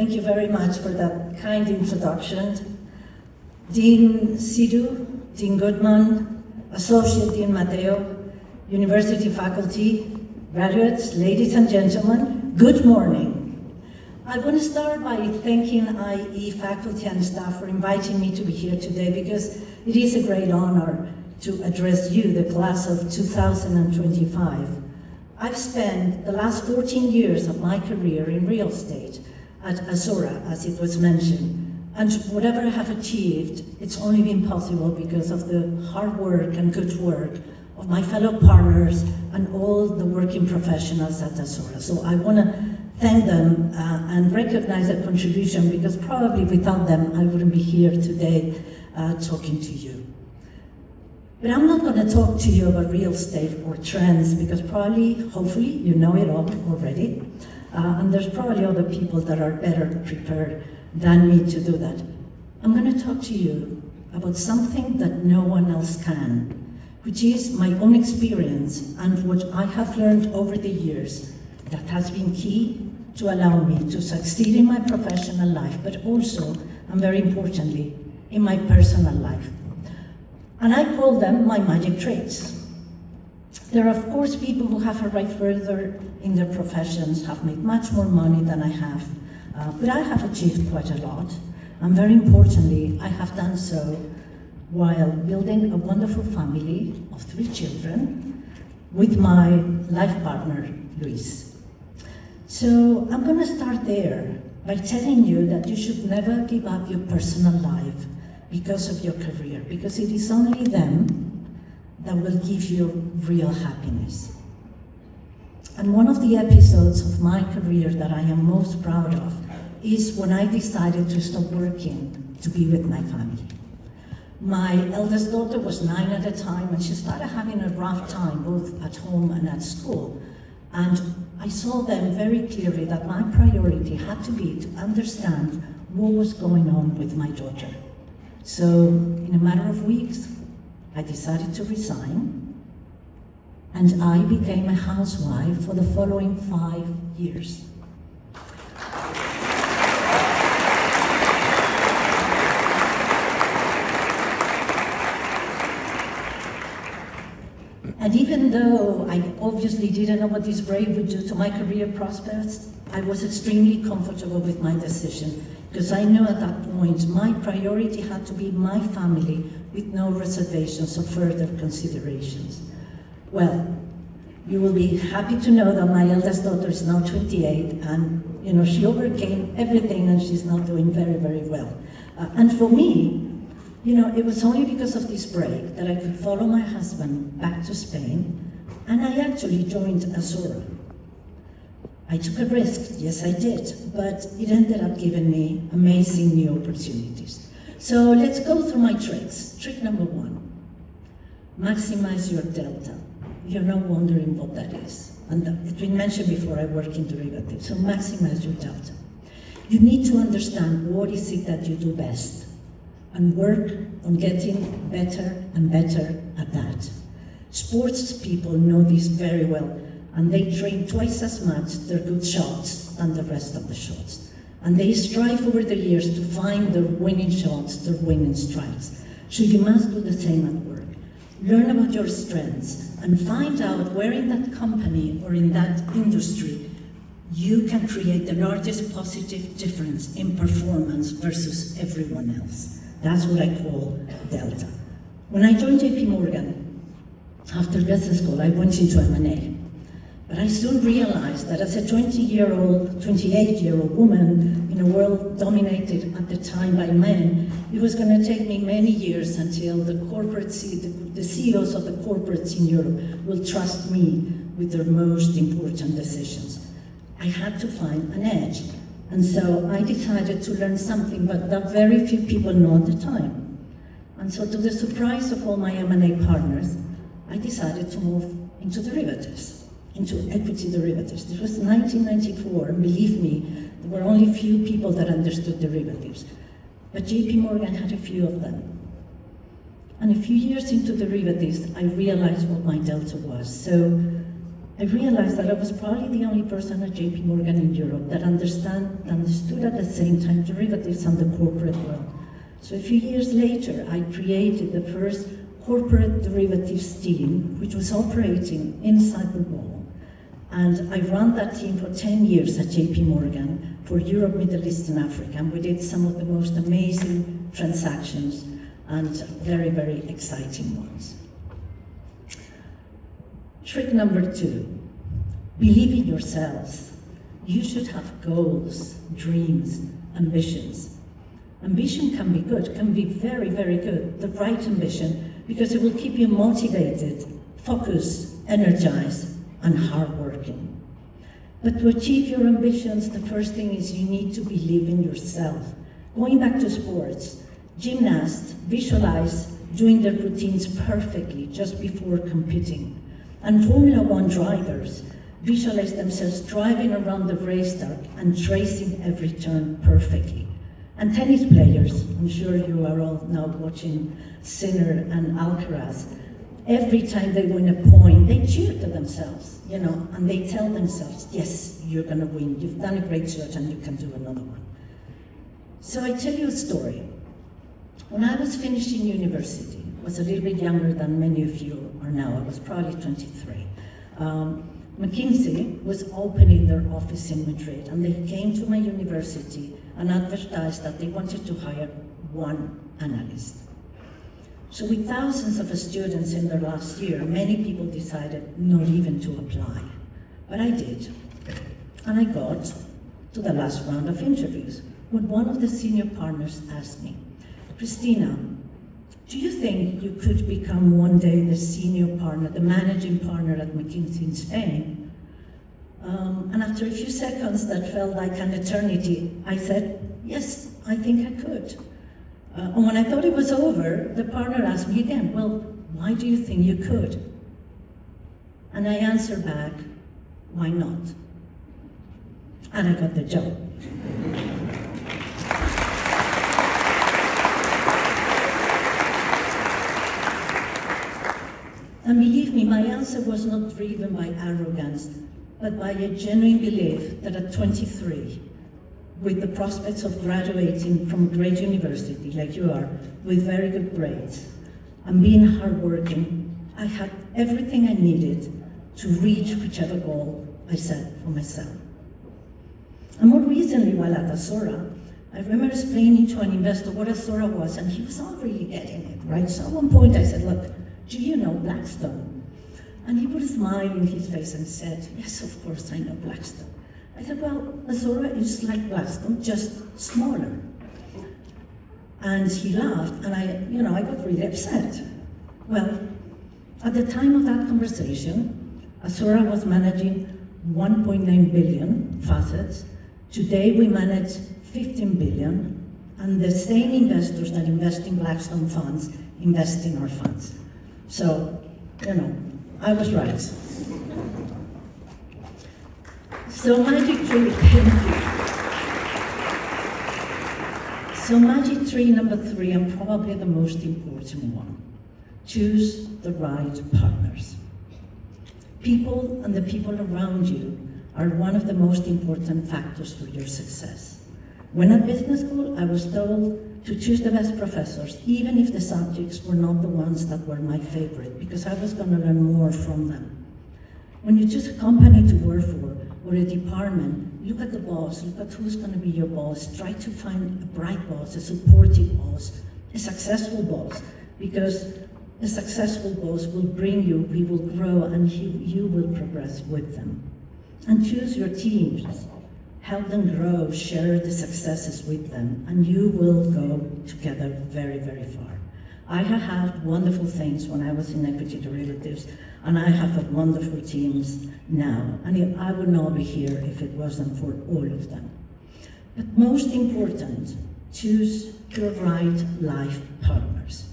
Thank you very much for that kind introduction. Dean Sidhu, Dean Goodman, Associate Dean Mateo, University faculty, graduates, ladies and gentlemen, good morning. I want to start by thanking IE faculty and staff for inviting me to be here today, because it is a great honor to address you, the class of 2025. I've spent the last 14 years of my career in real estate at Azora, as it was mentioned, and whatever I have achieved, it's only been possible because of the hard work and good work of my fellow partners and all the working professionals at Azora. So I want to thank them and recognize their contribution, because probably without them I wouldn't be here today talking to you. But I'm not going to talk to you about real estate or trends, because probably, hopefully, you know it all already. And there's probably other people that are better prepared than me to do that. I'm going to talk to you about something that no one else can, which is my own experience and what I have learned over the years that has been key to allow me to succeed in my professional life, but also, and very importantly, in my personal life. And I call them my magic traits. There are, of course, people who have arrived further in their professions, have made much more money than I have, but I have achieved quite a lot. And very importantly, I have done so while building a wonderful family of 3 children with my life partner, Luis. So I'm going to start there by telling you that you should never give up your personal life because of your career, because it is only them that will give you real happiness. And one of the episodes of my career that I am most proud of is when I decided to stop working to be with my family. My eldest daughter was 9 at the time, and she started having a rough time, both at home and at school. And I saw then very clearly that my priority had to be to understand what was going on with my daughter. So in a matter of weeks, I decided to resign, and I became a housewife for the following 5 years. And even though I obviously didn't know what this break would do to my career prospects, I was extremely comfortable with my decision, because I knew at that point my priority had to be my family, with no reservations or further considerations. Well, you will be happy to know that my eldest daughter is now 28, and she overcame everything, and she's now doing very, very well. And for me, it was only because of this break that I could follow my husband back to Spain, and I actually joined Azora. I took a risk, yes I did, but it ended up giving me amazing new opportunities. So let's go through my tricks. Trick number 1, maximize your delta. You're not wondering what that is. And it's been mentioned before, I work in derivatives, so maximize your delta. You need to understand what is it that you do best, and work on getting better and better at that. Sports people know this very well, and they train twice as much their good shots than the rest of the shots. And they strive over the years to find their winning shots, their winning strikes. So you must do the same at work. Learn about your strengths and find out where in that company or in that industry you can create the largest positive difference in performance versus everyone else. That's what I call delta. When I joined JP Morgan, after business school, I went into M&A. But I soon realized that as a 28-year-old woman in a world dominated at the time by men, it was going to take me many years until the CEOs of the corporates in Europe will trust me with their most important decisions. I had to find an edge. And so I decided to learn something that very few people know at the time. And so, to the surprise of all my M&A partners, I decided to move into derivatives, into equity derivatives. This was 1994, and believe me, there were only few people that understood derivatives. But JP Morgan had a few of them. And a few years into derivatives, I realized what my delta was. So I realized that I was probably the only person at JP Morgan in Europe that understood at the same time derivatives and the corporate world. So a few years later, I created the first corporate derivatives team, which was operating inside the wall. And I ran that team for 10 years at JP Morgan for Europe, Middle East, and Africa. And we did some of the most amazing transactions and very, very exciting ones. Trick number 2, believe in yourselves. You should have goals, dreams, ambitions. Ambition can be good, can be very, very good, the right ambition, because it will keep you motivated, focused, energized, and hardworking. But to achieve your ambitions, the first thing is you need to believe in yourself. Going back to sports, gymnasts visualize doing their routines perfectly just before competing. And Formula One drivers visualize themselves driving around the racetrack and tracing every turn perfectly. And tennis players, I'm sure you are all now watching Sinner and Alcaraz, every time they win a point, they cheer to themselves, and they tell themselves, yes, you're gonna win, you've done a great shot and you can do another one. So I tell you a story. When I was finishing university, I was a little bit younger than many of you are now, I was probably 23. McKinsey was opening their office in Madrid, and they came to my university and advertised that they wanted to hire one analyst. So with thousands of students in their last year, many people decided not even to apply. But I did. And I got to the last round of interviews when one of the senior partners asked me, Christina, do you think you could become one day the senior partner, the managing partner at McKinsey in Spain? And after a few seconds that felt like an eternity, I said, yes, I think I could. And when I thought it was over, the partner asked me again, well, why do you think you could? And I answered back, why not? And I got the job. And believe me, my answer was not driven by arrogance, but by a genuine belief that at 23, with the prospects of graduating from a great university like you are, with very good grades, and being hardworking, I had everything I needed to reach whichever goal I set for myself. And more recently, while at Azora, I remember explaining to an investor what Azora was, and he was not really getting it, right? So at one point I said, look, do you know Blackstone? And he put a smile in his face and said, yes, of course I know Blackstone. I said, well, Azora is like Blackstone, just smaller. And he laughed, and I got really upset. Well, at the time of that conversation, Azora was managing 1.9 billion facets. Today we manage 15 billion, and the same investors that invest in Blackstone funds invest in our funds. So, I was right. So magic tree, So magic tree number 3, and probably the most important one. Choose the right partners. People and the people around you are one of the most important factors for your success. When at business school, I was told to choose the best professors, even if the subjects were not the ones that were my favorite, because I was going to learn more from them. When you choose a company to work for, or a department, look at the boss, look at who's going to be your boss, try to find a bright boss, a supportive boss, a successful boss, because a successful boss will bring you, he will grow, and you will progress with them. And choose your teams. Help them grow, share the successes with them, and you will go together very, very far. I have had wonderful things when I was in equity derivatives, and I have had wonderful teams now, and I would not be here if it wasn't for all of them. But most important, choose your right life partners.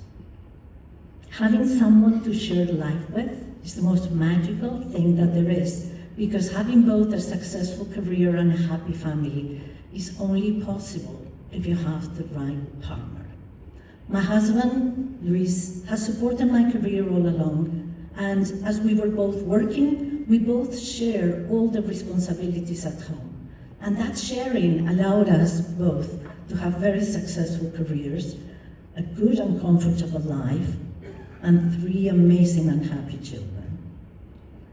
Having someone to share life with is the most magical thing that there is, because having both a successful career and a happy family is only possible if you have the right partner. My husband, Luis, has supported my career all along, and as we were both working, we both share all the responsibilities at home. And that sharing allowed us both to have very successful careers, a good and comfortable life, and 3 amazing and happy children.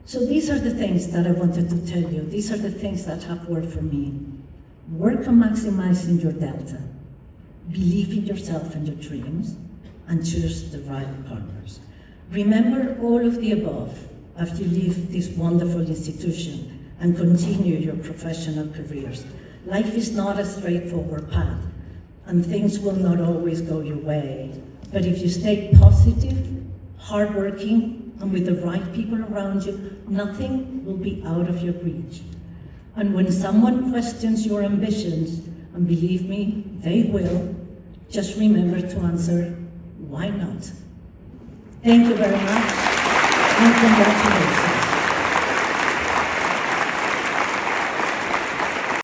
So these are the things that I wanted to tell you. These are the things that have worked for me. Work on maximizing your delta, believe in yourself and your dreams, and choose the right partners. Remember all of the above as you leave this wonderful institution and continue your professional careers. Life is not a straightforward path, and things will not always go your way. But if you stay positive, hardworking, and with the right people around you, nothing will be out of your reach. And when someone questions your ambitions, and believe me, they will, just remember to answer, why not? Thank you very much, and congratulations.